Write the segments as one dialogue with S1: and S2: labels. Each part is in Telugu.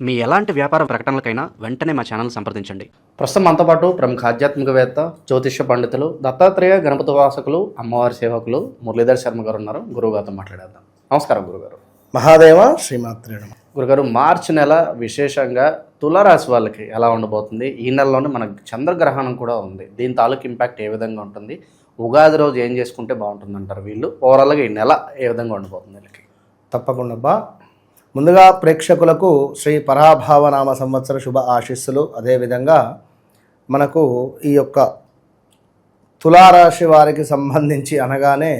S1: మీ ఎలాంటి వ్యాపార ప్రకటనలకైనా వెంటనే మా ఛానల్ సంప్రదించండి.
S2: ప్రస్తుతం మనతో పాటు ప్రముఖ ఆధ్యాత్మికవేత్త, జ్యోతిష్య పండితులు, దత్తాత్రేయ గణపతి వాసకులు, అమ్మవారి సేవకులు మురళీధర్ శర్మ గారు ఉన్నారు. గురువుగారితో మాట్లాడేద్దాం. నమస్కారం గురుగారు.
S3: మహాదేవ శ్రీమాత్రే నమః.
S2: గురుగారు, మార్చి నెల విశేషంగా తులారాశి వాళ్ళకి ఎలా ఉండబోతుంది? ఈ నెలలోనే మనకు చంద్రగ్రహణం కూడా ఉంది. దీని తాలూకు ఇంపాక్ట్ ఏ విధంగా ఉంటుంది? ఉగాది రోజు ఏం చేసుకుంటే బాగుంటుంది అంటారు వీళ్ళు? ఓవరాల్గా ఈ నెల ఏ విధంగా ఉండబోతుంది వీళ్ళకి?
S3: తప్పకుండా ముందుగా ప్రేక్షకులకు శ్రీ పరాభావనామ సంవత్సర శుభ ఆశీస్సులు. అదేవిధంగా మనకు ఈ యొక్క తులారాశి వారికి సంబంధించి అనగానే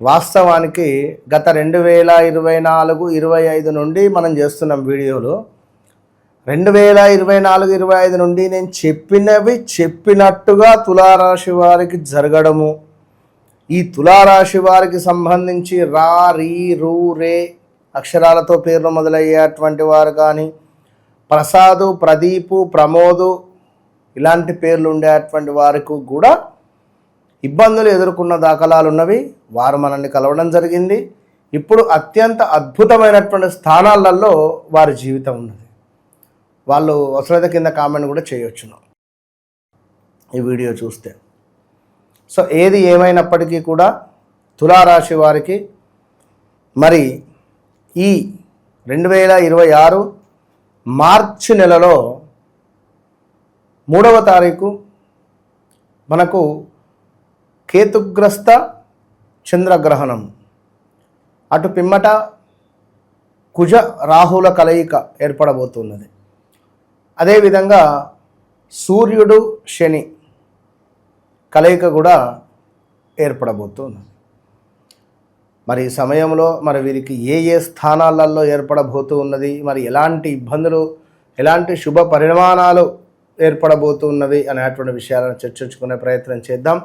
S3: వాస్తవానికి గత 2024-25 నుండి మనం చేస్తున్నాం వీడియోలు. 2024-25 నుండి నేను చెప్పినట్టుగా తులారాశి వారికి జరగడము, ఈ తులారాశి వారికి సంబంధించి రా, రీ, రూ, రే అక్షరాలతో పేర్లు మొదలయ్యేటువంటి వారు కానీ, ప్రసాదు, ప్రదీపు, ప్రమోదు ఇలాంటి పేర్లు ఉండేటువంటి వారికి కూడా ఇబ్బందులు ఎదుర్కొన్న దాఖలాలు ఉన్నవి. వారు మనల్ని కలవడం జరిగింది. ఇప్పుడు అత్యంత అద్భుతమైనటువంటి స్థానాలలో వారి జీవితం ఉన్నది. వాళ్ళు అవసరత కింద కామెంట్ కూడా చేయొచ్చును ఈ వీడియో చూస్తే. సో ఏది ఏమైనప్పటికీ కూడా తులారాశి వారికి మరి ఈ 2026 మార్చి నెలలో 3వ తారీఖు మనకు కేతుగ్రస్త చంద్రగ్రహణం, అటు పిమ్మట కుజ రాహుల కలయిక ఏర్పడబోతున్నది. అదేవిధంగా సూర్యుడు శని కలయిక కూడా ఏర్పడబోతున్నది. మరి ఈ సమయంలో మరి వీరికి ఏ స్థానాలలో ఏర్పడబోతూ ఉన్నది, మరి ఎలాంటి ఇబ్బందులు, ఎలాంటి శుభ పరిణామాలు ఏర్పడబోతున్నవి అనేటువంటి విషయాలను చర్చించుకునే ప్రయత్నం చేద్దాం.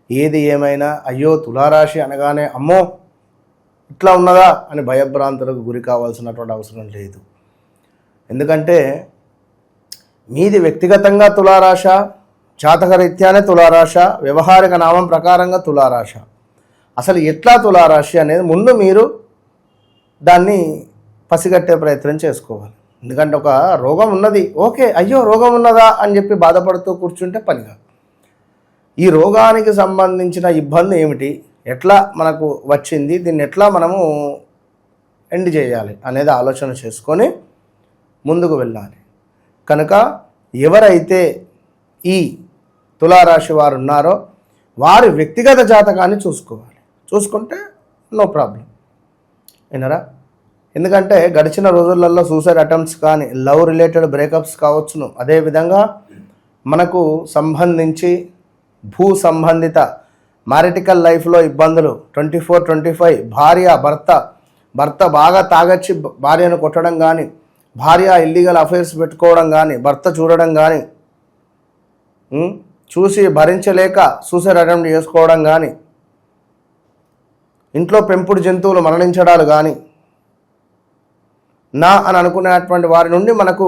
S3: ఏది ఏమైనా అయ్యో తులారాశి అనగానే అమ్మో ఇట్లా ఉన్నదా అని భయభ్రాంతులకు గురి కావాల్సినటువంటి అవసరం లేదు. ఎందుకంటే మీది వ్యక్తిగతంగా తులారాశ, జాతకరీత్యానే తులారాశ, వ్యవహారిక నామం ప్రకారంగా తులారాశ. అసలు ఎట్లా తులారాశి అనేది ముందు మీరు దాన్ని పసిగట్టే ప్రయత్నం చేసుకోవాలి. ఎందుకంటే ఒక రోగం ఉన్నది, ఓకే అయ్యో రోగం ఉన్నదా అని చెప్పి బాధపడుతూ కూర్చుంటే పనిగా, ఈ రోగానికి సంబంధించిన ఇబ్బంది ఏమిటి, ఎట్లా మనకు వచ్చింది, దీన్ని ఎట్లా మనము ఎండ్ చేయాలి అనేది ఆలోచన చేసుకొని ముందుకు వెళ్ళాలి. కనుక ఎవరైతే ఈ తులారాశి వారు ఉన్నారో వారి వ్యక్తిగత జాతకాన్ని చూసుకుంటే నో ప్రాబ్లం. వినరా? ఎందుకంటే గడిచిన రోజులలో సూసైడ్ అటెంప్ట్స్ కానీ, లవ్ రిలేటెడ్ బ్రేకప్స్ కావచ్చును, అదేవిధంగా మనకు సంబంధించి భూ సంబంధిత మ్యారిటికల్ లైఫ్లో ఇబ్బందులు, 24-25 భర్త బాగా తాగొచ్చి భార్యను కొట్టడం కానీ, భార్య ఇల్లీగల్ అఫైర్స్ పెట్టుకోవడం కానీ, భర్త చూడడం కానీ, చూసి భరించలేక సూసైడ్ అటెంప్ట్ చేసుకోవడం కానీ, ఇంట్లో పెంపుడు జంతువులు మరణించడాలు కానీ, నా అని అనుకునేటువంటి వారి నుండి మనకు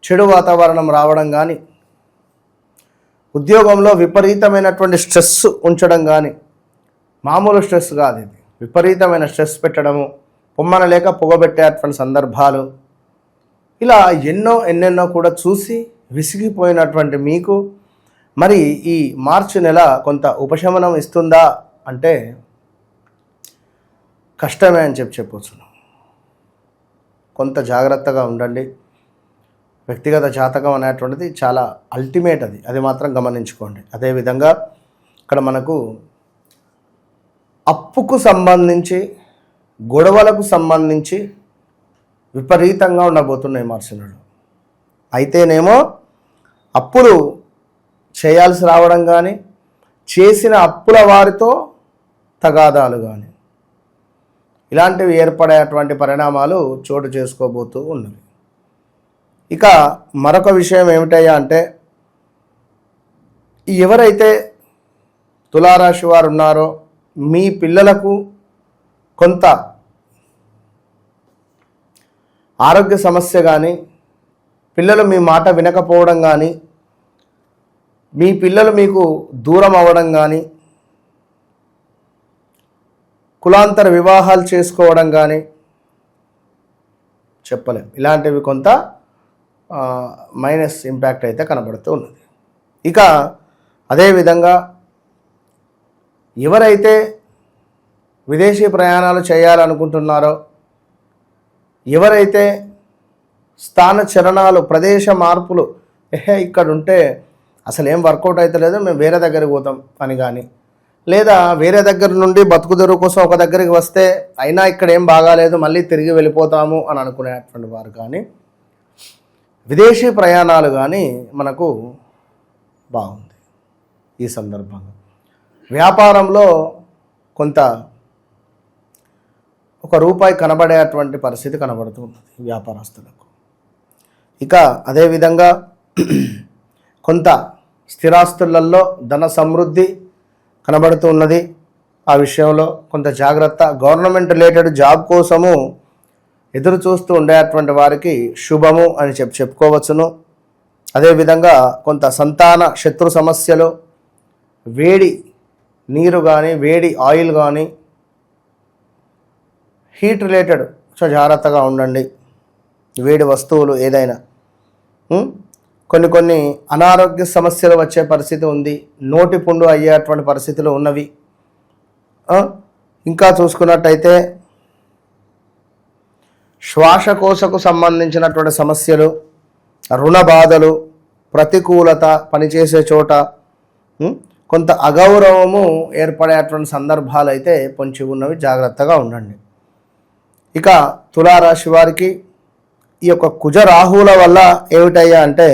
S3: చెడు వాతావరణం రావడం కానీ, ఉద్యోగంలో విపరీతమైనటువంటి స్ట్రెస్ ఉంచడం కానీ, మామూలు స్ట్రెస్ కాదు ఇది, విపరీతమైన స్ట్రెస్ పెట్టడము, పొమ్మనలేక పొగబెట్టేటువంటి సందర్భాలు, ఇలా ఎన్నెన్నో కూడా చూసి విసిగిపోయినటువంటి మీకు మరి ఈ మార్చి నెల కొంత ఉపశమనం ఇస్తుందా అంటే కష్టమే అని చెప్పొచ్చు. కొంత జాగ్రత్తగా ఉండండి. వ్యక్తిగత జాతకం అనేటువంటిది చాలా అల్టిమేట్, అది మాత్రం గమనించుకోండి. అదేవిధంగా ఇక్కడ మనకు అప్పుకు సంబంధించి, గొడవలకు సంబంధించి విపరీతంగా ఉండబోతున్నాయి మార్చి నెలలో. అయితేనేమో అప్పులు చేయాల్సి రావడం కానీ, చేసిన అప్పుల వారితో తగాదాలు కానీ, ఇలాంటివి ఏర్పడేటువంటి పరిణామాలు చోటు చేసుకోబోతూ ఉన్నవి. ఇక మరొక విషయం ఏమిటయ్యా అంటే, ఎవరైతే తులారాశి వారు ఉన్నారో మీ పిల్లలకు కొంత ఆరోగ్య సమస్య కానీ, పిల్లలు మీ మాట వినకపోవడం కానీ, మీ పిల్లలు మీకు దూరం అవ్వడం కానీ, కులాంతర వివాహాలు చేసుకోవడం కానీ, చెప్పలేం. ఇలాంటివి కొంత మైనస్ ఇంపాక్ట్ అయితే కనబడుతూ ఉన్నది. ఇక అదేవిధంగా ఎవరైతే విదేశీ ప్రయాణాలు చేయాలనుకుంటున్నారో, ఎవరైతే స్థాన చలనాలు, ప్రదేశ మార్పులు, ఇక్కడ ఉంటే అసలు ఏం వర్కౌట్ అవుతలేదు, మేము వేరే దగ్గరికి పోతాం అని కానీ, లేదా వేరే దగ్గర నుండి బతుకుదెరువు కోసం ఒక దగ్గరికి వస్తే అయినా ఇక్కడ ఏం బాగాలేదు మళ్ళీ తిరిగి వెళ్ళిపోతాము అని అనుకునేటువంటి వారు కానీ, విదేశీ ప్రయాణాలు కానీ మనకు బాగుంది. ఈ సందర్భంగా వ్యాపారంలో కొంత ₹1 కనబడేటువంటి పరిస్థితి కనబడుతుంది వ్యాపారస్తులకు. ఇక అదేవిధంగా కొంత స్థిరాస్తులలో ధన సమృద్ధి కనబడుతూ ఉన్నది. ఆ విషయంలో కొంత జాగ్రత్త. గవర్నమెంట్ రిలేటెడ్ జాబ్ కోసము ఎదురు చూస్తూ ఉండేటువంటి వారికి శుభము అని చెప్పుకోవచ్చును. అదేవిధంగా కొంత సంతాన శత్రు సమస్యలు, వేడి నీరు కానీ, వేడి ఆయిల్ కానీ, హీట్ రిలేటెడ్ జాగ్రత్తగా ఉండండి. వేడి వస్తువులు ఏదైనా, కొన్ని అనారోగ్య సమస్యలు వచ్చే పరిస్థితి ఉంది. నోటి పుండు అయ్యేటువంటి పరిస్థితులు ఉన్నవి. ఇంకా చూసుకున్నట్టయితే శ్వాసకోశకు సంబంధించినటువంటి సమస్యలు, రుణ బాధలు, ప్రతికూలత, పనిచేసే చోట కొంత అగౌరవము ఏర్పడేటువంటి సందర్భాలు అయితే పొంచి ఉన్నవి. జాగ్రత్తగా ఉండండి. ఇక తులారాశి వారికి ఈ యొక్క కుజ రాహువుల వల్ల ఏమిటయ్యా అంటే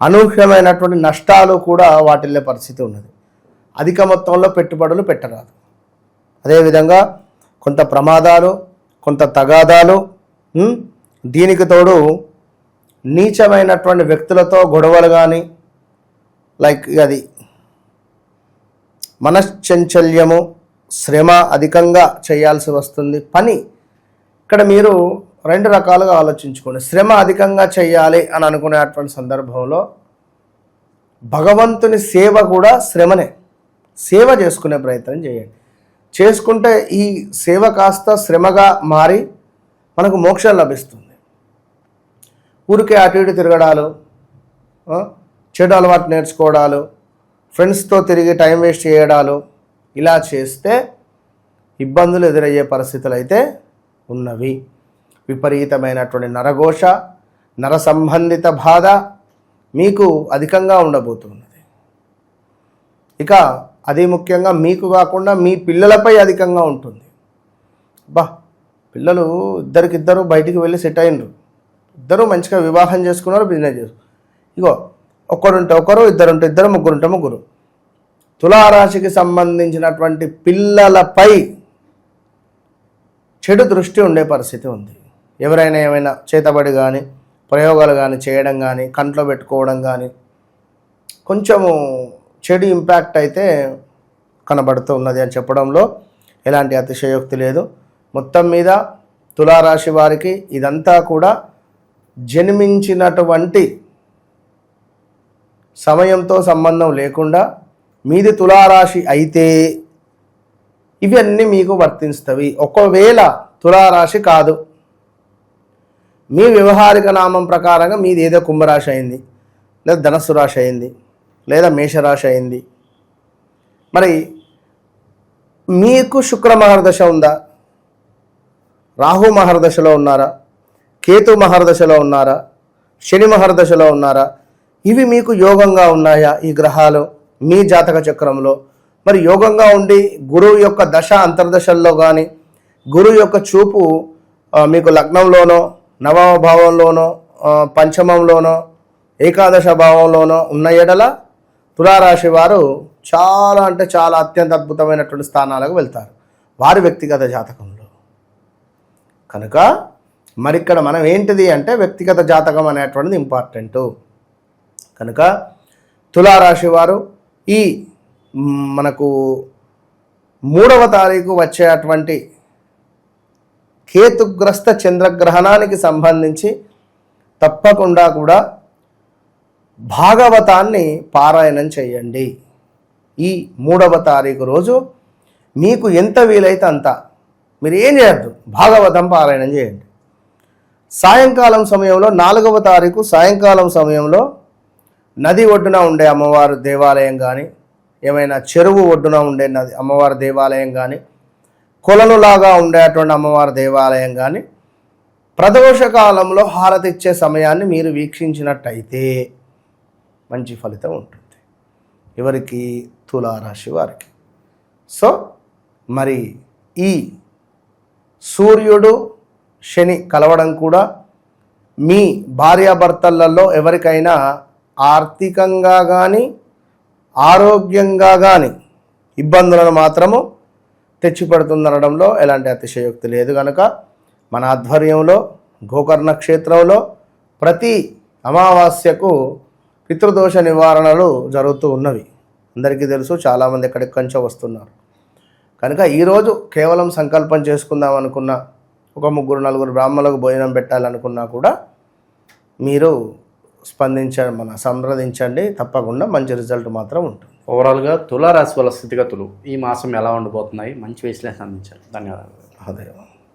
S3: అనూహ్యమైనటువంటి నష్టాలు కూడా వాటిల్లే పరిస్థితి ఉన్నది. అధిక మొత్తంలో పెట్టుబడులు పెట్టరాదు. అదేవిధంగా కొంత ప్రమాదాలు, కొంత తగాదాలు, దీనికి తోడు నీచమైనటువంటి వ్యక్తులతో గొడవలు కానీ, లైక్ అది మనశ్చంచల్యము, శ్రమ అధికంగా చేయాల్సి వస్తుంది. పని ఇక్కడ మీరు 2 రకాలుగా ఆలోచించుకోండి. శ్రమ అధికంగా చేయాలి అని అనుకునేటువంటి సందర్భంలో భగవంతుని సేవ కూడా శ్రమనే. సేవ చేసుకునే ప్రయత్నం చేయండి. చేసుకుంటే ఈ సేవ కాస్త శ్రమగా మారి మనకు మోక్షం లభిస్తుంది. ఊరికే అటు ఇటు తిరగడాలు, చెడు అలవాటు నేర్చుకోవడాలు, ఫ్రెండ్స్తో తిరిగి టైం వేస్ట్ చేయడాలు, ఇలా చేస్తే ఇబ్బందులు ఎదురయ్యే పరిస్థితులు అయితే ఉన్నవి. విపరీతమైనటువంటి నరఘోష, నర సంబంధిత బాధ మీకు అధికంగా ఉండబోతున్నది. ఇక అది ముఖ్యంగా మీకు కాకుండా మీ పిల్లలపై అధికంగా ఉంటుంది. పిల్లలు ఇద్దరు బయటికి వెళ్ళి సెట్ అయినరు, ఇద్దరు మంచిగా వివాహం చేసుకున్నారు, బిజినెస్ చేసుకున్నారు. ఇగో ఒకరుంటే ఒకరు, ఇద్దరుంటే ఇద్దరు, ముగ్గురుంటే ముగ్గురు. తులారాశికి సంబంధించినటువంటి పిల్లలపై చెడు దృష్టి ఉండే పరిస్థితి ఉంది. ఎవరైనా ఏమైనా చేతబడి కానీ, ప్రయోగాలు కానీ చేయడం కానీ, కంట్లో పెట్టుకోవడం కానీ కొంచెము చెడు ఇంపాక్ట్ అయితే కనబడుతూ ఉన్నది అని చెప్పడంలో ఎలాంటి అతిశయోక్తి లేదు. మొత్తం మీద తులారాశి వారికి ఇదంతా కూడా జన్మించినటువంటి సమయంతో సంబంధం లేకుండా మీది తులారాశి అయితే ఇవన్నీ మీకు వర్తిస్తవి. ఒకవేళ తులారాశి కాదు, మీ వ్యవహారిక నామం ప్రకారంగా మీది ఏదో కుంభరాశి అయింది, లేదా ధనస్సు రాశి అయింది, లేదా మేషరాశి అయింది, మరి మీకు శుక్ర మహర్దశ ఉందా, రాహు మహర్దశలో ఉన్నారా, కేతు మహర్దశలో ఉన్నారా, శని మహర్దశలో ఉన్నారా, ఇవి మీకు యోగంగా ఉన్నాయా ఈ గ్రహాలు మీ జాతక చక్రంలో? మరి యోగంగా ఉండి గురువు యొక్క దశ అంతర్దశల్లో కానీ, గురువు యొక్క చూపు మీకు లగ్నంలోనో, నవమ భావంలోనో, పంచమంలోనో, ఏకాదశ భావంలోనో ఉన్న ఎడల తులారాశి వారు చాలా అంటే చాలా అత్యంత అద్భుతమైనటువంటి స్థానాలకు వెళ్తారు వారి వ్యక్తిగత జాతకంలో. కనుక మరి ఇక్కడ మనం ఏంటిది అంటే వ్యక్తిగత జాతకం అనేటువంటిది ఇంపార్టెంటు. కనుక తులారాశి వారు ఈ మనకు 3వ తారీఖు వచ్చేటువంటి కేతుగ్రస్త చంద్రగ్రహణానికి సంబంధించి తప్పకుండా కూడా భాగవతాన్ని పారాయణం చేయండి. ఈ 3వ తారీఖు రోజు మీకు ఎంత వీలైతే అంత, మీరు ఏం చేయద్దు, భాగవతం పారాయణం చేయండి. సాయంకాలం సమయంలో 4వ తారీఖు సాయంకాలం సమయంలో నది ఒడ్డున ఉండే అమ్మవారి దేవాలయం కానీ, ఏమైనా చెరువు ఒడ్డున ఉండే నది అమ్మవారి దేవాలయం కానీ, కొలనులాగా ఉండేటువంటి అమ్మవారి దేవాలయం కానీ ప్రదోష కాలంలో హారతి ఇచ్చే సమయాన్ని మీరు వీక్షించినట్టయితే మంచి ఫలితం ఉంటుంది. ఎవరికి? తులారాశి వారికి. సో మరి ఈ సూర్యుడు శని కలవడం కూడా మీ భార్యాభర్తలలో ఎవరికైనా ఆర్థికంగా కానీ ఆరోగ్యంగా కానీ ఇబ్బందులను మాత్రము తెచ్చిపెడుతుందనడంలో ఎలాంటి అతిశయోక్తి లేదు. కనుక మన ఆధ్వర్యంలో గోకర్ణ క్షేత్రంలో ప్రతి అమావాస్యకు పితృదోష నివారణలు జరుగుతూ ఉన్నవి. అందరికీ తెలుసు, చాలామంది ఎక్కడెక్కడి నుంచో వస్తున్నారు. కనుక ఈరోజు కేవలం సంకల్పం చేసుకుందాం అనుకున్న, ఒక 3-4 బ్రాహ్మణులకు భోజనం పెట్టాలనుకున్నా కూడా మీరు సంప్రదించండి. తప్పకుండా మంచి రిజల్ట్ మాత్రం ఉంటుంది.
S2: ఓవరాల్గా తులారాశి వాళ్ళ స్థితిగతులు ఈ మాసం ఎలా ఉండబోతున్నాయి? మంచి విశ్లేషణ అందించారు. ధన్యవాదాలు.
S3: అదే